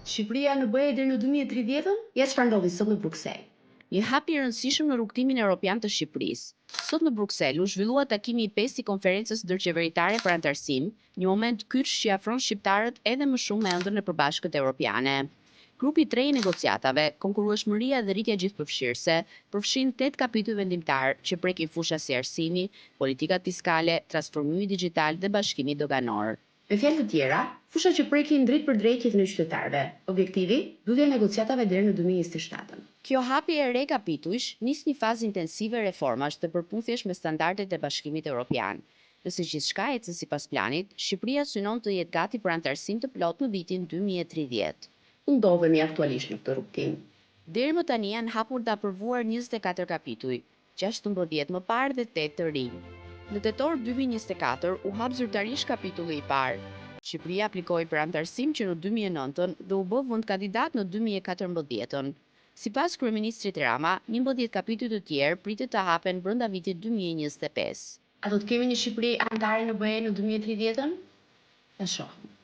Shqipëria në BE deri në 2030-ën? Ja çfarë ndodhi sot në Bruksel. Një hap i rëndësishëm në rrugtimin evropian të Shqipërisë. Sot në Bruksel u zhvillua takimi i 5 i konferencës ndërqeveritare për antarësim, një moment kyç që afron shqiptarët edhe më shumë me ëndrrën e përbashkët evropiane. Grupi 3 i negociatave, konkurrueshmëria dhe rritja gjithëpërfshirëse, përfshin 8 kapituj vendimtar që prekin fusha si arsimi, politikat fiskale, transformimi digjital dhe bashkimi doganor. Me fjalë të tjera, fusha që prekin drejt për drejt jetën e qytetarëve. Objektivi, mbyllja e negociatave deri në 2027-ën. Kjo hapje e re kapitujsh nis një fazë intensive reformash të përputhjesh me standardet e Bashkimit Evropian. Nëse gjithçka ecën sipas planit, Shqipëria synon të jetë gati për antarësim të plot në vitin 2030. Ku ndodhemi aktualisht në këtë rrugtim? Deri më tani janë hapur dhe aprovuar 24 kapituj, 16 më parë dhe 8 të rinj. Në tetor 2024 u hap zyrtarisht kapitulli i parë. Shqipëria aplikoi për antarësim që në 2009 dhe u bë vend kandidat në 2014. Sipas kryeministrit Rama, 11 kapituj të tjerë pritet të hapen brenda vitit 2025. A do të kemi një Shqipëri anëtare në BE në 2030-ën? Ta shohim.